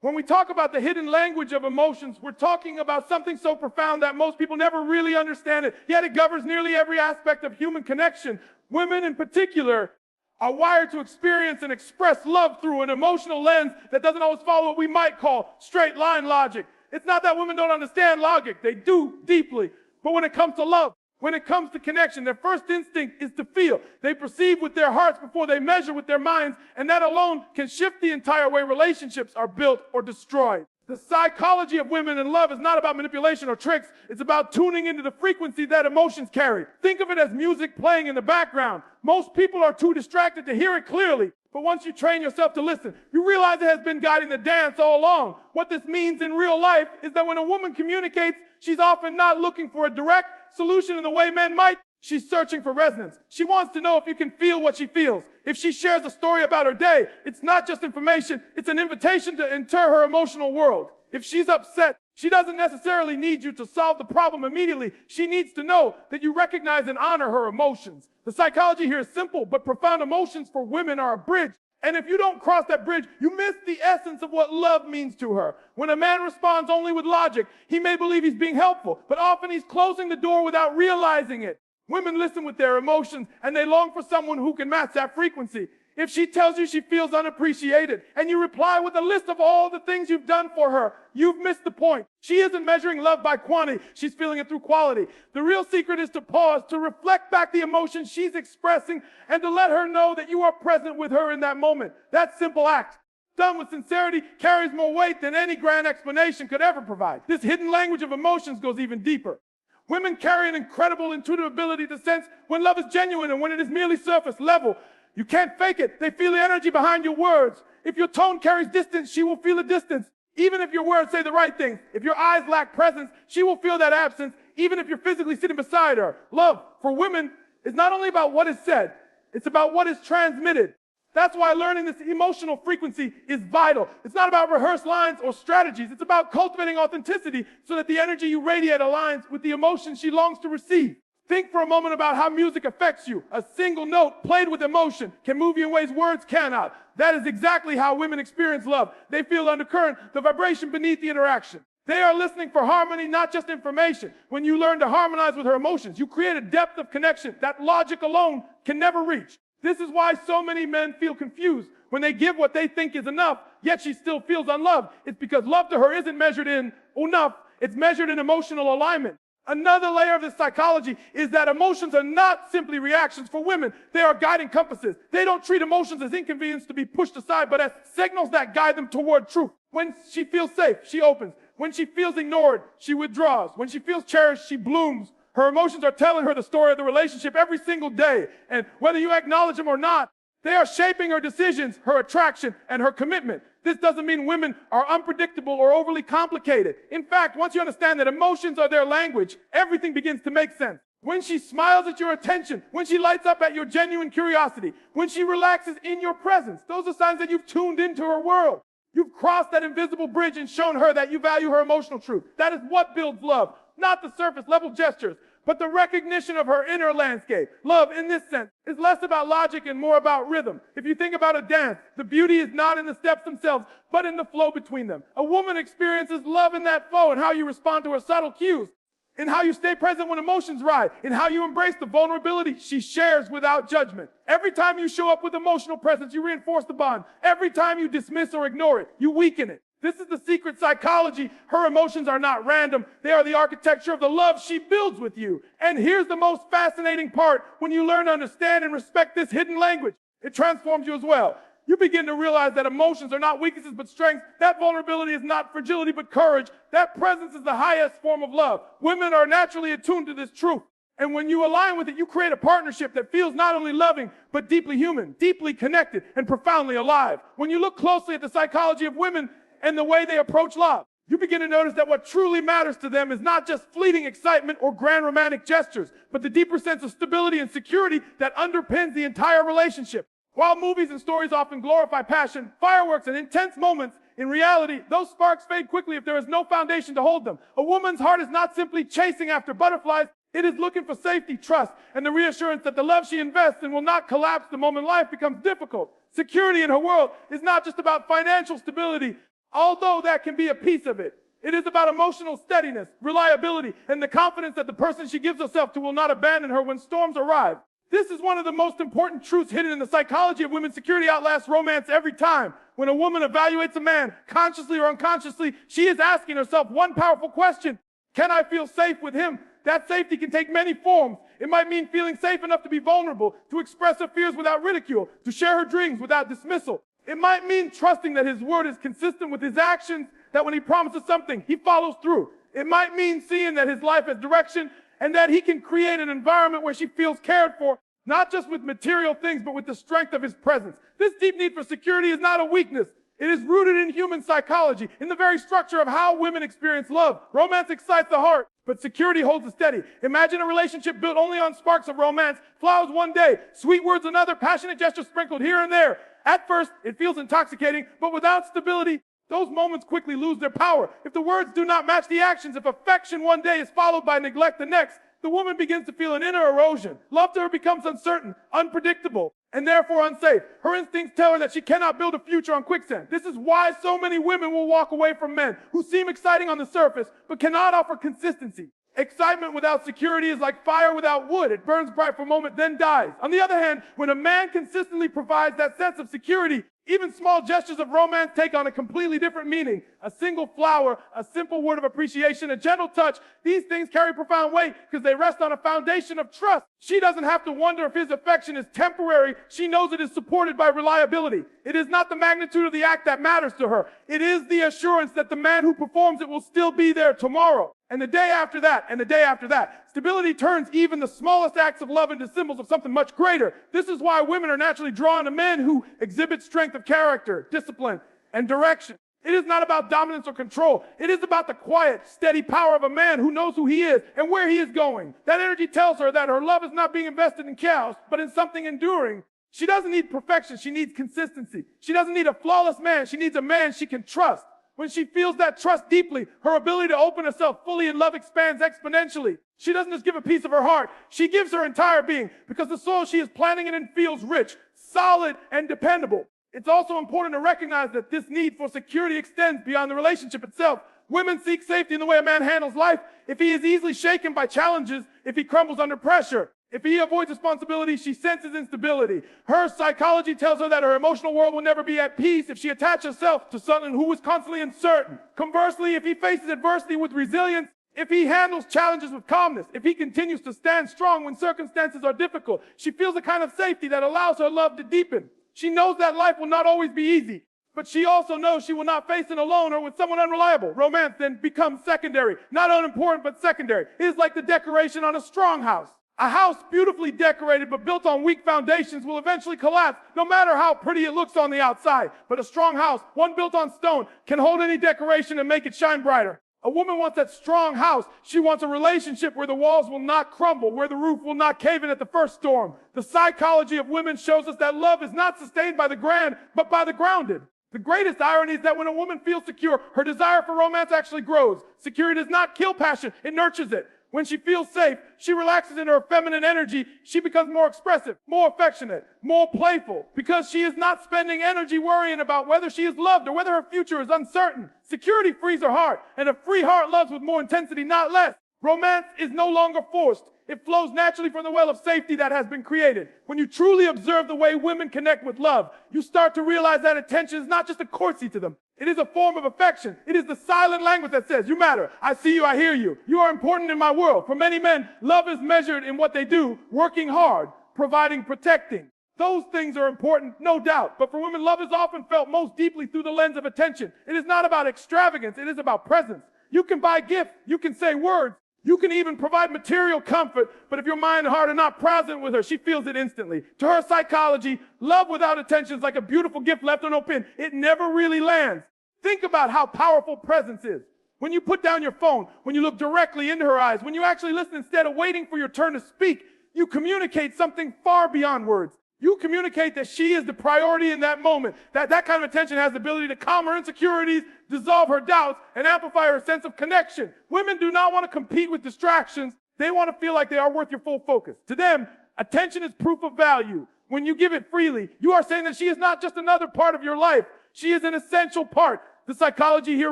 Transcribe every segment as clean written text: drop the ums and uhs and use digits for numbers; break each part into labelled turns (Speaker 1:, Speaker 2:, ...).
Speaker 1: When we talk about the hidden language of emotions, we're talking about something so profound that most people never really understand it, yet it governs nearly every aspect of human connection. Women in particular are wired to experience and express love through an emotional lens that doesn't always follow what we might call straight line logic. It's not that women don't understand logic, they do deeply. But when it comes to love, when it comes to connection, their first instinct is to feel. They perceive with their hearts before they measure with their minds, and that alone can shift the entire way relationships are built or destroyed. The psychology of women in love is not about manipulation or tricks. It's about tuning into the frequency that emotions carry. Think of it as music playing in the background. Most people are too distracted to hear it clearly. But once you train yourself to listen, you realize it has been guiding the dance all along. What this means in real life is that when a woman communicates, she's often not looking for a direct solution in the way men might. She's searching for resonance. She wants to know if you can feel what she feels. If she shares a story about her day, it's not just information, it's an invitation to enter her emotional world. If she's upset, she doesn't necessarily need you to solve the problem immediately. She needs to know that you recognize and honor her emotions. The psychology here is simple, but profound emotions for women are a bridge. And if you don't cross that bridge, you miss the essence of what love means to her. When a man responds only with logic, he may believe he's being helpful, but often he's closing the door without realizing it. Women listen with their emotions, and they long for someone who can match that frequency. If she tells you she feels unappreciated, and you reply with a list of all the things you've done for her, you've missed the point. She isn't measuring love by quantity. She's feeling it through quality. The real secret is to pause, to reflect back the emotion she's expressing, and to let her know that you are present with her in that moment. That simple act, done with sincerity, carries more weight than any grand explanation could ever provide. This hidden language of emotions goes even deeper. Women carry an incredible intuitive ability to sense when love is genuine and when it is merely surface level. You can't fake it. They feel the energy behind your words. If your tone carries distance, she will feel the distance. Even if your words say the right things. If your eyes lack presence, she will feel that absence, even if you're physically sitting beside her. Love for women is not only about what is said, it's about what is transmitted. That's why learning this emotional frequency is vital. It's not about rehearsed lines or strategies. It's about cultivating authenticity so that the energy you radiate aligns with the emotion she longs to receive. Think for a moment about how music affects you. A single note played with emotion can move you in ways words cannot. That is exactly how women experience love. They feel undercurrent, the vibration beneath the interaction. They are listening for harmony, not just information. When you learn to harmonize with her emotions, you create a depth of connection that logic alone can never reach. This is why so many men feel confused when they give what they think is enough, yet she still feels unloved. It's because love to her isn't measured in enough, it's measured in emotional alignment. Another layer of this psychology is that emotions are not simply reactions for women. They are guiding compasses. They don't treat emotions as inconvenience to be pushed aside, but as signals that guide them toward truth. When she feels safe, she opens. When she feels ignored, she withdraws. When she feels cherished, she blooms. Her emotions are telling her the story of the relationship every single day. And whether you acknowledge them or not, they are shaping her decisions, her attraction, and her commitment. This doesn't mean women are unpredictable or overly complicated. In fact, once you understand that emotions are their language, everything begins to make sense. When she smiles at your attention, when she lights up at your genuine curiosity, when she relaxes in your presence, those are signs that you've tuned into her world. You've crossed that invisible bridge and shown her that you value her emotional truth. That is what builds love, not the surface level gestures, but the recognition of her inner landscape. Love, in this sense, is less about logic and more about rhythm. If you think about a dance, the beauty is not in the steps themselves, but in the flow between them. A woman experiences love in that flow and how you respond to her subtle cues, in how you stay present when emotions rise, in how you embrace the vulnerability she shares without judgment. Every time you show up with emotional presence, you reinforce the bond. Every time you dismiss or ignore it, you weaken it. This is the secret psychology. Her emotions are not random. They are the architecture of the love she builds with you. And here's the most fascinating part. When you learn to understand and respect this hidden language, it transforms you as well. You begin to realize that emotions are not weaknesses but strengths. That vulnerability is not fragility but courage. That presence is the highest form of love. Women are naturally attuned to this truth. And when you align with it, you create a partnership that feels not only loving, but deeply human, deeply connected, and profoundly alive. When you look closely at the psychology of women and the way they approach love, you begin to notice that what truly matters to them is not just fleeting excitement or grand romantic gestures, but the deeper sense of stability and security that underpins the entire relationship. While movies and stories often glorify passion, fireworks, and intense moments, in reality, those sparks fade quickly if there is no foundation to hold them. A woman's heart is not simply chasing after butterflies. It is looking for safety, trust, and the reassurance that the love she invests in will not collapse the moment life becomes difficult. Security in her world is not just about financial stability Although that can be a piece of it, it is about emotional steadiness, reliability, and the confidence that the person she gives herself to will not abandon her when storms arrive. This is one of the most important truths hidden in the psychology of women's security outlasts romance every time. When a woman evaluates a man, consciously or unconsciously, she is asking herself one powerful question: can I feel safe with him? That safety can take many forms. It might mean feeling safe enough to be vulnerable, to express her fears without ridicule, to share her dreams without dismissal. It might mean trusting that his word is consistent with his actions, that when he promises something, he follows through. It might mean seeing that his life has direction and that he can create an environment where she feels cared for, not just with material things, but with the strength of his presence. This deep need for security is not a weakness. It is rooted in human psychology, in the very structure of how women experience love. Romance excites the heart, but security holds it steady. Imagine a relationship built only on sparks of romance, flowers one day, sweet words another, passionate gestures sprinkled here and there. At first, it feels intoxicating, but without stability, those moments quickly lose their power. If the words do not match the actions, if affection one day is followed by neglect the next, the woman begins to feel an inner erosion. Love to her becomes uncertain, unpredictable, and therefore unsafe. Her instincts tell her that she cannot build a future on quicksand. This is why so many women will walk away from men who seem exciting on the surface, but cannot offer consistency. Excitement without security is like fire without wood. It burns bright for a moment, then dies. On the other hand, when a man consistently provides that sense of security, even small gestures of romance take on a completely different meaning. A single flower, a simple word of appreciation, a gentle touch. These things carry profound weight because they rest on a foundation of trust. She doesn't have to wonder if his affection is temporary. She knows it is supported by reliability. It is not the magnitude of the act that matters to her. It is the assurance that the man who performs it will still be there tomorrow, and the day after that, and the day after that. Stability turns even the smallest acts of love into symbols of something much greater. This is why women are naturally drawn to men who exhibit strength of character, discipline, and direction. It is not about dominance or control. It is about the quiet, steady power of a man who knows who he is and where he is going. That energy tells her that her love is not being invested in chaos, but in something enduring. She doesn't need perfection. She needs consistency. She doesn't need a flawless man. She needs a man she can trust. When she feels that trust deeply, her ability to open herself fully in love expands exponentially. She doesn't just give a piece of her heart. She gives her entire being, because the soil she is planting in feels rich, solid, and dependable. It's also important to recognize that this need for security extends beyond the relationship itself. Women seek safety in the way a man handles life. If he is easily shaken by challenges, if he crumbles under pressure, if he avoids responsibility, she senses instability. Her psychology tells her that her emotional world will never be at peace if she attaches herself to someone who is constantly uncertain. Conversely, if he faces adversity with resilience, if he handles challenges with calmness, if he continues to stand strong when circumstances are difficult, she feels a kind of safety that allows her love to deepen. She knows that life will not always be easy, but she also knows she will not face it alone or with someone unreliable. Romance then becomes secondary, not unimportant, but secondary. It is like the decoration on a strong house. A house beautifully decorated but built on weak foundations will eventually collapse, no matter how pretty it looks on the outside. But a strong house, one built on stone, can hold any decoration and make it shine brighter. A woman wants that strong house. She wants a relationship where the walls will not crumble, where the roof will not cave in at the first storm. The psychology of women shows us that love is not sustained by the grand, but by the grounded. The greatest irony is that when a woman feels secure, her desire for romance actually grows. Security does not kill passion, it nurtures it. When she feels safe, she relaxes into her feminine energy. She becomes more expressive, more affectionate, more playful, because she is not spending energy worrying about whether she is loved or whether her future is uncertain. Security frees her heart, and a free heart loves with more intensity, not less. Romance is no longer forced. It flows naturally from the well of safety that has been created. When you truly observe the way women connect with love, you start to realize that attention is not just a courtesy to them. It is a form of affection. It is the silent language that says, you matter. I see you. I hear you. You are important in my world. For many men, love is measured in what they do, working hard, providing, protecting. Those things are important, no doubt. But for women, love is often felt most deeply through the lens of attention. It is not about extravagance. It is about presence. You can buy gifts. You can say words. You can even provide material comfort, but if your mind and heart are not present with her, she feels it instantly. To her psychology, love without attention is like a beautiful gift left on no pin. It never really lands. Think about how powerful presence is. When you put down your phone, when you look directly into her eyes, when you actually listen instead of waiting for your turn to speak, you communicate something far beyond words. You communicate that she is the priority in that moment. That kind of attention has the ability to calm her insecurities, dissolve her doubts, and amplify her sense of connection. Women do not want to compete with distractions. They want to feel like they are worth your full focus. To them, attention is proof of value. When you give it freely, you are saying that she is not just another part of your life. She is an essential part. The psychology here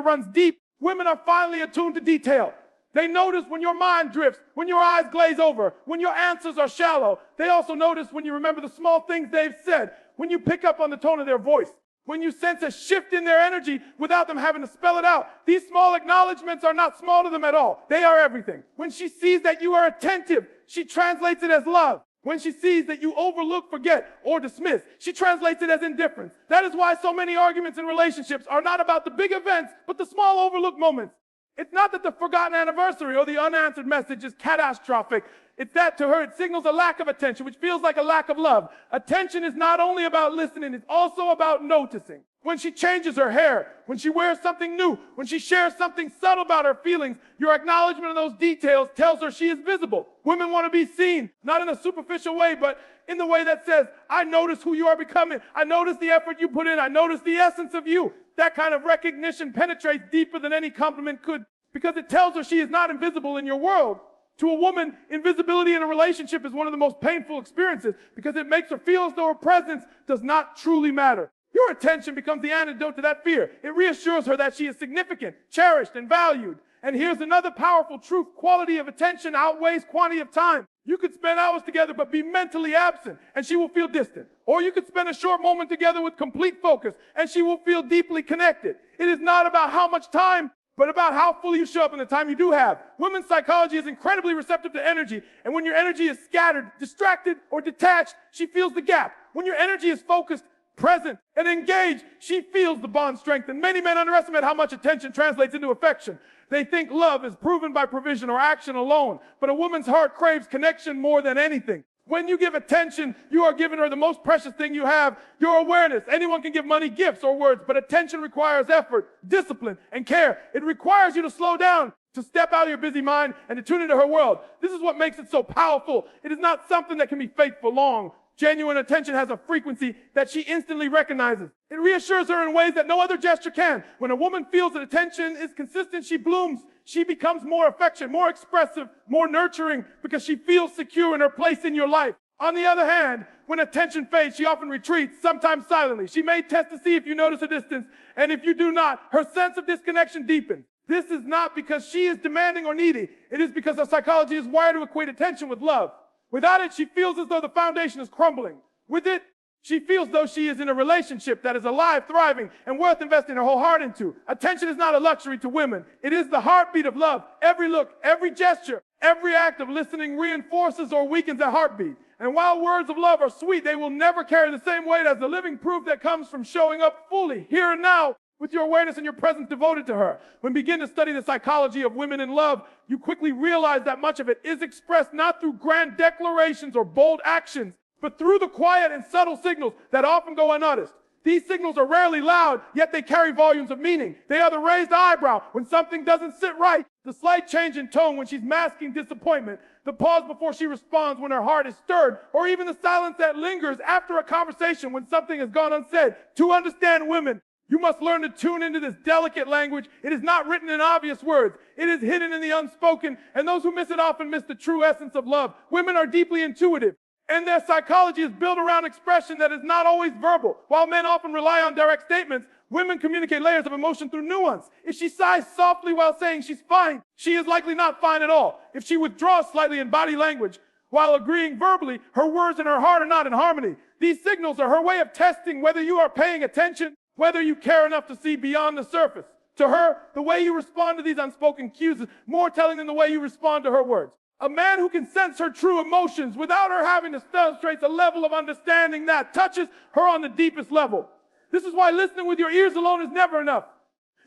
Speaker 1: runs deep. Women are finely attuned to detail. They notice when your mind drifts, when your eyes glaze over, when your answers are shallow. They also notice when you remember the small things they've said, when you pick up on the tone of their voice, when you sense a shift in their energy without them having to spell it out. These small acknowledgments are not small to them at all. They are everything. When she sees that you are attentive, she translates it as love. When she sees that you overlook, forget, or dismiss, she translates it as indifference. That is why so many arguments in relationships are not about the big events, but the small overlooked moments. It's not that the forgotten anniversary or the unanswered message is catastrophic. It's that to her it signals a lack of attention, which feels like a lack of love. Attention is not only about listening, it's also about noticing. When she changes her hair, when she wears something new, when she shares something subtle about her feelings, your acknowledgement of those details tells her she is visible. Women want to be seen, not in a superficial way, but in the way that says, I notice who you are becoming. I notice the effort you put in. I notice the essence of you. That kind of recognition penetrates deeper than any compliment could, because it tells her she is not invisible in your world. To a woman, invisibility in a relationship is one of the most painful experiences because it makes her feel as though her presence does not truly matter. Your attention becomes the antidote to that fear. It reassures her that she is significant, cherished, and valued. And here's another powerful truth. Quality of attention outweighs quantity of time. You could spend hours together but be mentally absent, and she will feel distant. Or you could spend a short moment together with complete focus, and she will feel deeply connected. It is not about how much time, but about how fully you show up in the time you do have. Women's psychology is incredibly receptive to energy, and when your energy is scattered, distracted, or detached, she feels the gap. When your energy is focused, present, and engaged, she feels the bond strengthen. Many men underestimate how much attention translates into affection. They think love is proven by provision or action alone, but a woman's heart craves connection more than anything. When you give attention, you are giving her the most precious thing you have, your awareness. Anyone can give money, gifts, or words, but attention requires effort, discipline, and care. It requires you to slow down, to step out of your busy mind, and to tune into her world. This is what makes it so powerful. It is not something that can be faked for long. Genuine attention has a frequency that she instantly recognizes. It reassures her in ways that no other gesture can. When a woman feels that attention is consistent, she blooms. She becomes more affectionate, more expressive, more nurturing because she feels secure in her place in your life. On the other hand, when attention fades, she often retreats, sometimes silently. She may test to see if you notice a distance, and if you do not, her sense of disconnection deepens. This is not because she is demanding or needy. It is because her psychology is wired to equate attention with love. Without it, she feels as though the foundation is crumbling. With it, she feels though she is in a relationship that is alive, thriving, and worth investing her whole heart into. Attention is not a luxury to women. It is the heartbeat of love. Every look, every gesture, every act of listening reinforces or weakens that heartbeat. And while words of love are sweet, they will never carry the same weight as the living proof that comes from showing up fully, here and now, with your awareness and your presence devoted to her. When you begin to study the psychology of women in love, you quickly realize that much of it is expressed not through grand declarations or bold actions, but through the quiet and subtle signals that often go unnoticed. These signals are rarely loud, yet they carry volumes of meaning. They are the raised eyebrow when something doesn't sit right, the slight change in tone when she's masking disappointment, the pause before she responds when her heart is stirred, or even the silence that lingers after a conversation when something has gone unsaid. To understand women, you must learn to tune into this delicate language. It is not written in obvious words. It is hidden in the unspoken, and those who miss it often miss the true essence of love. Women are deeply intuitive, and their psychology is built around expression that is not always verbal. While men often rely on direct statements, women communicate layers of emotion through nuance. If she sighs softly while saying she's fine, she is likely not fine at all. If she withdraws slightly in body language while agreeing verbally, her words and her heart are not in harmony. These signals are her way of testing whether you are paying attention, whether you care enough to see beyond the surface. To her, the way you respond to these unspoken cues is more telling than the way you respond to her words. A man who can sense her true emotions without her having to demonstrate a level of understanding that touches her on the deepest level. This is why listening with your ears alone is never enough.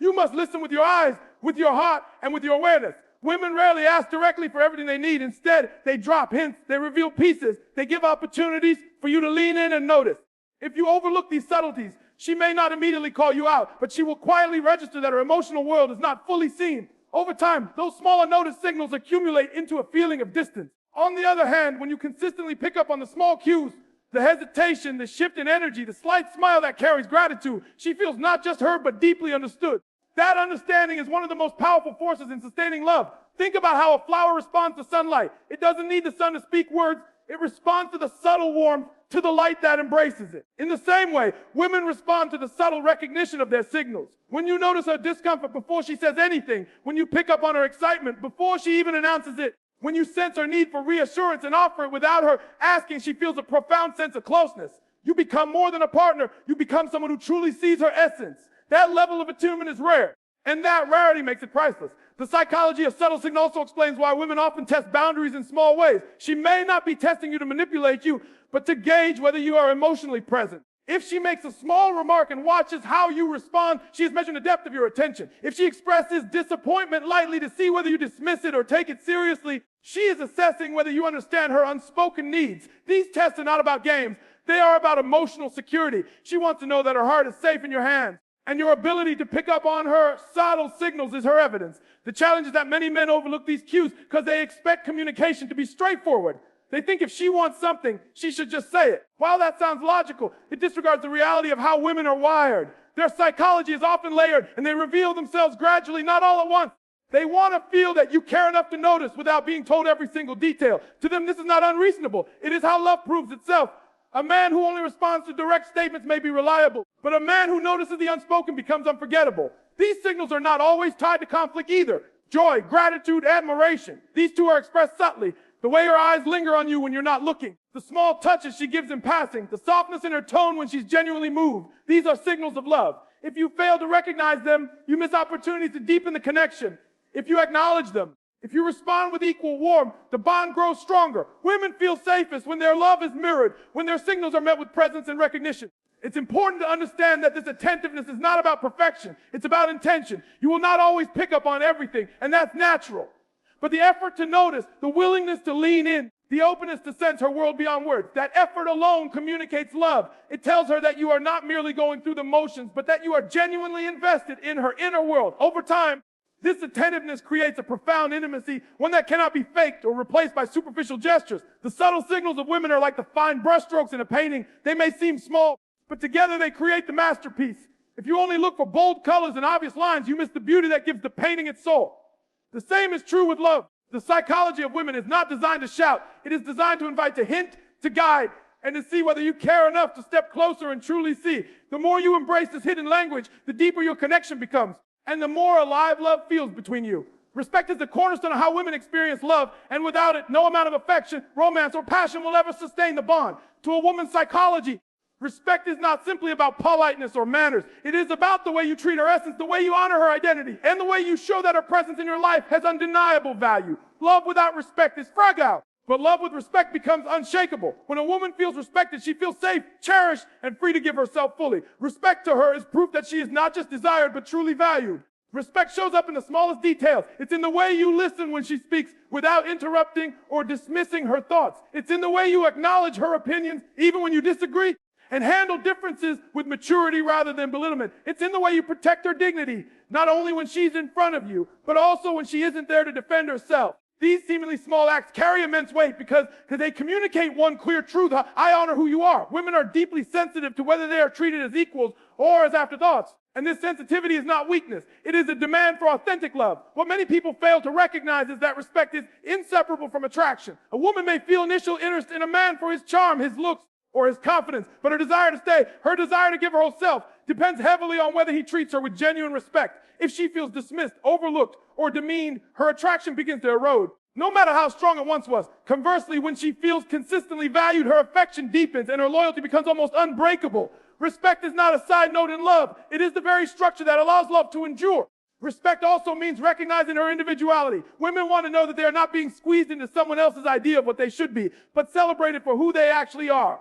Speaker 1: You must listen with your eyes, with your heart, and with your awareness. Women rarely ask directly for everything they need. Instead, they drop hints, they reveal pieces, they give opportunities for you to lean in and notice. If you overlook these subtleties, she may not immediately call you out, but she will quietly register that her emotional world is not fully seen. Over time, those small unnoticed signals accumulate into a feeling of distance. On the other hand, when you consistently pick up on the small cues, the hesitation, the shift in energy, the slight smile that carries gratitude, she feels not just heard, but deeply understood. That understanding is one of the most powerful forces in sustaining love. Think about how a flower responds to sunlight. It doesn't need the sun to speak words. It responds to the subtle warmth, to the light that embraces it. In the same way, women respond to the subtle recognition of their signals. When you notice her discomfort before she says anything, when you pick up on her excitement before she even announces it, when you sense her need for reassurance and offer it without her asking, she feels a profound sense of closeness. You become more than a partner. You become someone who truly sees her essence. That level of attunement is rare, and that rarity makes it priceless. The psychology of subtle signal also explains why women often test boundaries in small ways. She may not be testing you to manipulate you, but to gauge whether you are emotionally present. If she makes a small remark and watches how you respond, she is measuring the depth of your attention. If she expresses disappointment lightly to see whether you dismiss it or take it seriously, she is assessing whether you understand her unspoken needs. These tests are not about games. They are about emotional security. She wants to know that her heart is safe in your hands, and your ability to pick up on her subtle signals is her evidence. The challenge is that many men overlook these cues because they expect communication to be straightforward. They think if she wants something, she should just say it. While that sounds logical, it disregards the reality of how women are wired. Their psychology is often layered, and they reveal themselves gradually, not all at once. They want to feel that you care enough to notice without being told every single detail. To them, this is not unreasonable. It is how love proves itself. A man who only responds to direct statements may be reliable, but a man who notices the unspoken becomes unforgettable. These signals are not always tied to conflict either. Joy, gratitude, admiration. These two are expressed subtly. The way her eyes linger on you when you're not looking. The small touches she gives in passing. The softness in her tone when she's genuinely moved. These are signals of love. If you fail to recognize them, you miss opportunities to deepen the connection. If you acknowledge them, if you respond with equal warmth, the bond grows stronger. Women feel safest when their love is mirrored, when their signals are met with presence and recognition. It's important to understand that this attentiveness is not about perfection. It's about intention. You will not always pick up on everything, and that's natural. But the effort to notice, the willingness to lean in, the openness to sense her world beyond words, that effort alone communicates love. It tells her that you are not merely going through the motions, but that you are genuinely invested in her inner world. Over time, this attentiveness creates a profound intimacy, one that cannot be faked or replaced by superficial gestures. The subtle signals of women are like the fine brushstrokes in a painting. They may seem small, but together they create the masterpiece. If you only look for bold colors and obvious lines, you miss the beauty that gives the painting its soul. The same is true with love. The psychology of women is not designed to shout. It is designed to invite, to hint, to guide, and to see whether you care enough to step closer and truly see. The more you embrace this hidden language, the deeper your connection becomes, and the more alive love feels between you. Respect is the cornerstone of how women experience love, and without it, no amount of affection, romance, or passion will ever sustain the bond. To a woman's psychology, respect is not simply about politeness or manners. It is about the way you treat her essence, the way you honor her identity, and the way you show that her presence in your life has undeniable value. Love without respect is fragile, but love with respect becomes unshakable. When a woman feels respected, she feels safe, cherished, and free to give herself fully. Respect to her is proof that she is not just desired, but truly valued. Respect shows up in the smallest details. It's in the way you listen when she speaks without interrupting or dismissing her thoughts. It's in the way you acknowledge her opinions, even when you disagree, and handle differences with maturity rather than belittlement. It's in the way you protect her dignity, not only when she's in front of you, but also when she isn't there to defend herself. These seemingly small acts carry immense weight because they communicate one clear truth. I honor who you are. Women are deeply sensitive to whether they are treated as equals or as afterthoughts. And this sensitivity is not weakness. It is a demand for authentic love. What many people fail to recognize is that respect is inseparable from attraction. A woman may feel initial interest in a man for his charm, his looks, or his confidence, but her desire to stay, her desire to give her whole self, depends heavily on whether he treats her with genuine respect. If she feels dismissed, overlooked, or demeaned, her attraction begins to erode, no matter how strong it once was. Conversely, when she feels consistently valued, her affection deepens and her loyalty becomes almost unbreakable. Respect is not a side note in love. It is the very structure that allows love to endure. Respect also means recognizing her individuality. Women want to know that they are not being squeezed into someone else's idea of what they should be, but celebrated for who they actually are.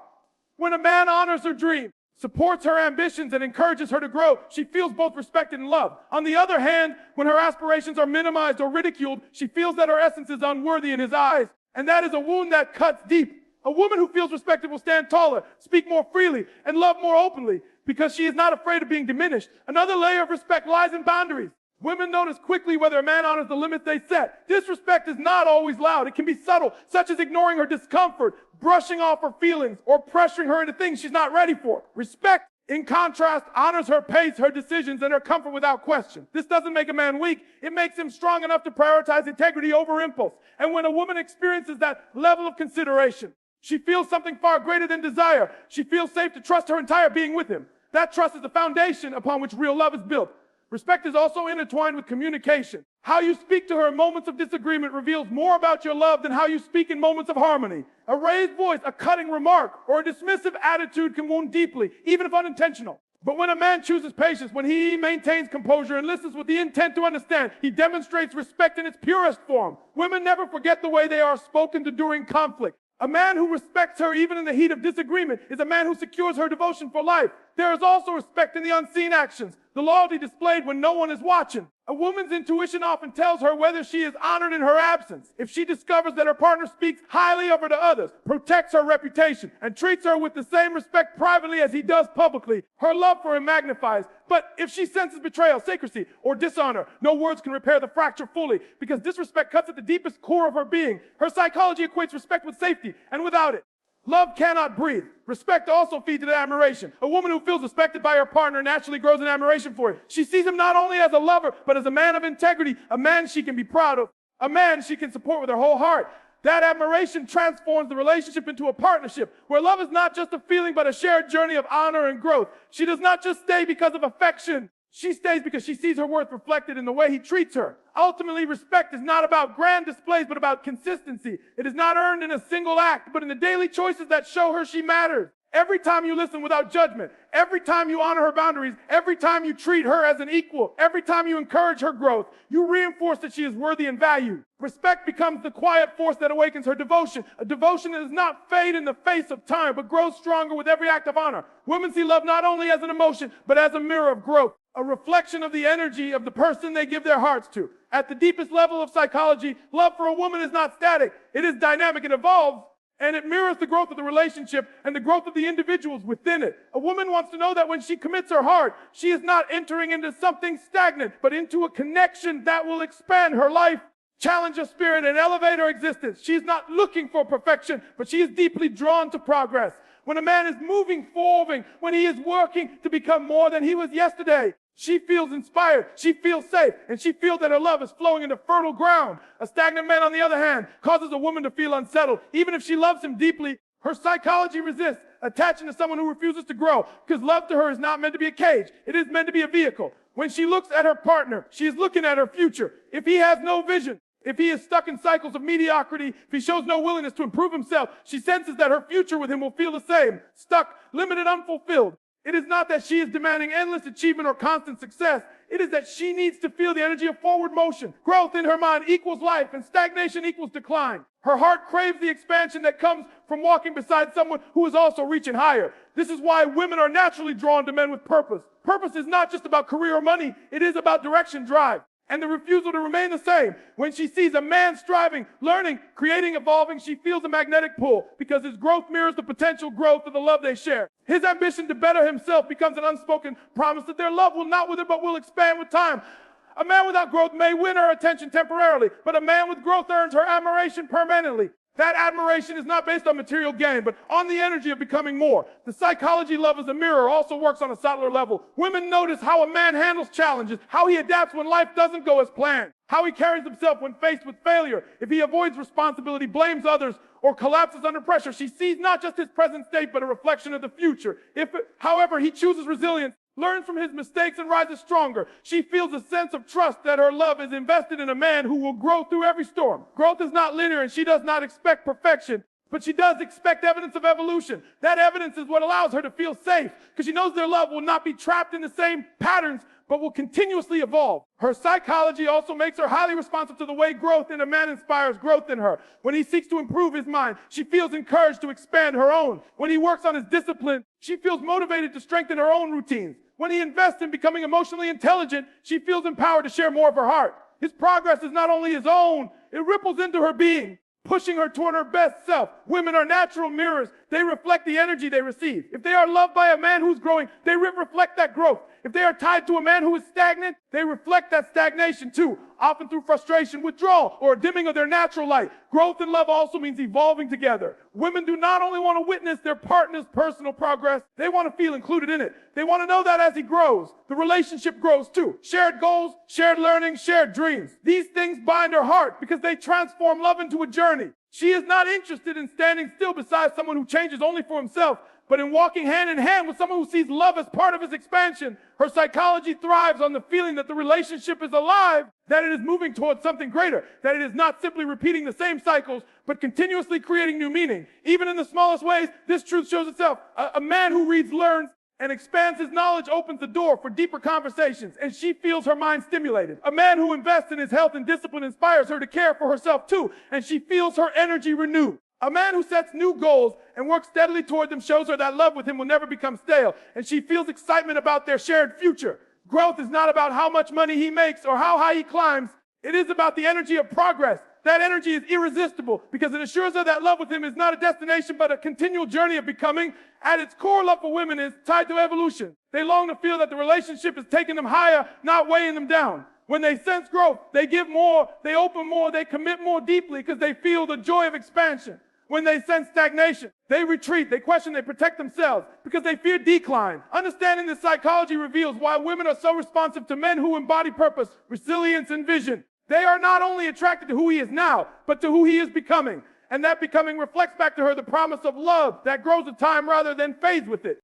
Speaker 1: When a man honors her dream, supports her ambitions, and encourages her to grow, she feels both respected and loved. On the other hand, when her aspirations are minimized or ridiculed, she feels that her essence is unworthy in his eyes. And that is a wound that cuts deep. A woman who feels respected will stand taller, speak more freely, and love more openly because she is not afraid of being diminished. Another layer of respect lies in boundaries. Women notice quickly whether a man honors the limits they set. Disrespect is not always loud. It can be subtle, such as ignoring her discomfort, brushing off her feelings, or pressuring her into things she's not ready for. Respect, in contrast, honors her pace, her decisions, and her comfort without question. This doesn't make a man weak. It makes him strong enough to prioritize integrity over impulse. And when a woman experiences that level of consideration, She feels something far greater than desire. She feels safe to trust her entire being with him. That trust is the foundation upon which real love is built. Respect is also intertwined with communication. How you speak to her in moments of disagreement reveals more about your love than how you speak in moments of harmony. A raised voice, a cutting remark, or a dismissive attitude can wound deeply, even if unintentional. But when a man chooses patience, when he maintains composure and listens with the intent to understand, he demonstrates respect in its purest form. Women never forget the way they are spoken to during conflict. A man who respects her even in the heat of disagreement is a man who secures her devotion for life. There is also respect in the unseen actions, the loyalty displayed when no one is watching. A woman's intuition often tells her whether she is honored in her absence. If she discovers that her partner speaks highly of her to others, protects her reputation, and treats her with the same respect privately as he does publicly, her love for him magnifies. But if she senses betrayal, secrecy, or dishonor, no words can repair the fracture fully, because disrespect cuts at the deepest core of her being. Her psychology equates respect with safety, and without it, love cannot breathe. Respect also feeds into admiration. A woman who feels respected by her partner naturally grows in admiration for him. She sees him not only as a lover, but as a man of integrity, a man she can be proud of, a man she can support with her whole heart. That admiration transforms the relationship into a partnership, where love is not just a feeling, but a shared journey of honor and growth. She does not just stay because of affection. She stays because she sees her worth reflected in the way he treats her. Ultimately, respect is not about grand displays, but about consistency. It is not earned in a single act, but in the daily choices that show her she matters. Every time you listen without judgment, every time you honor her boundaries, every time you treat her as an equal, every time you encourage her growth, you reinforce that she is worthy and valued. Respect becomes the quiet force that awakens her devotion, a devotion that does not fade in the face of time, but grows stronger with every act of honor. Women see love not only as an emotion, but as a mirror of growth, a reflection of the energy of the person they give their hearts to. At the deepest level of psychology, love for a woman is not static. It is dynamic. It evolves. And it mirrors the growth of the relationship and the growth of the individuals within it. A woman wants to know that when she commits her heart, she is not entering into something stagnant, but into a connection that will expand her life, challenge her spirit, and elevate her existence. She is not looking for perfection, but she is deeply drawn to progress. When a man is moving forward, when he is working to become more than he was yesterday, she feels inspired, she feels safe, and she feels that her love is flowing into fertile ground. A stagnant man, on the other hand, causes a woman to feel unsettled. Even if she loves him deeply, her psychology resists attaching to someone who refuses to grow, because love to her is not meant to be a cage. It is meant to be a vehicle. When she looks at her partner, she is looking at her future. If he has no vision, if he is stuck in cycles of mediocrity, if he shows no willingness to improve himself, she senses that her future with him will feel the same, stuck, limited, unfulfilled. It is not that she is demanding endless achievement or constant success. It is that she needs to feel the energy of forward motion. Growth in her mind equals life, and stagnation equals decline. Her heart craves the expansion that comes from walking beside someone who is also reaching higher. This is why women are naturally drawn to men with purpose. Purpose is not just about career or money. It is about direction, drive, and the refusal to remain the same. When she sees a man striving, learning, creating, evolving, she feels a magnetic pull, because his growth mirrors the potential growth of the love they share. His ambition to better himself becomes an unspoken promise that their love will not wither but will expand with time. A man without growth may win her attention temporarily, but a man with growth earns her admiration permanently. That admiration is not based on material gain, but on the energy of becoming more. The psychology love as a mirror also works on a subtler level. Women notice how a man handles challenges, how he adapts when life doesn't go as planned, how he carries himself when faced with failure. If he avoids responsibility, blames others, or collapses under pressure, she sees not just his present state, but a reflection of the future. If, however, he chooses resilience, learns from his mistakes, and rises stronger, she feels a sense of trust that her love is invested in a man who will grow through every storm. Growth is not linear, and she does not expect perfection, but she does expect evidence of evolution. That evidence is what allows her to feel safe, because she knows their love will not be trapped in the same patterns, but will continuously evolve. Her psychology also makes her highly responsive to the way growth in a man inspires growth in her. When he seeks to improve his mind, she feels encouraged to expand her own. When he works on his discipline, she feels motivated to strengthen her own routines. When he invests in becoming emotionally intelligent, she feels empowered to share more of her heart. His progress is not only his own, it ripples into her being, pushing her toward her best self. Women are natural mirrors. They reflect the energy they receive. If they are loved by a man who's growing, they reflect that growth. If they are tied to a man who is stagnant, they reflect that stagnation too, often through frustration, withdrawal, or a dimming of their natural light. Growth in love also means evolving together. Women do not only want to witness their partner's personal progress, they want to feel included in it. They want to know that as he grows, the relationship grows too. Shared goals, shared learning, shared dreams. These things bind her heart because they transform love into a journey. She is not interested in standing still beside someone who changes only for himself, but in walking hand in hand with someone who sees love as part of his expansion. Her psychology thrives on the feeling that the relationship is alive, that it is moving towards something greater, that it is not simply repeating the same cycles, but continuously creating new meaning. Even in the smallest ways, this truth shows itself. A man who reads, learns, and expands his knowledge opens the door for deeper conversations, and she feels her mind stimulated. A man who invests in his health and discipline inspires her to care for herself too, and she feels her energy renewed. A man who sets new goals and works steadily toward them shows her that love with him will never become stale, and she feels excitement about their shared future. Growth is not about how much money he makes or how high he climbs. It is about the energy of progress. That energy is irresistible because it assures her that love with him is not a destination but a continual journey of becoming. At its core, love for women is tied to evolution. They long to feel that the relationship is taking them higher, not weighing them down. When they sense growth, they give more, they open more, they commit more deeply because they feel the joy of expansion. When they sense stagnation, they retreat, they question, they protect themselves because they fear decline. Understanding this psychology reveals why women are so responsive to men who embody purpose, resilience, and vision. They are not only attracted to who he is now, but to who he is becoming. And that becoming reflects back to her the promise of love that grows with time rather than fades with it.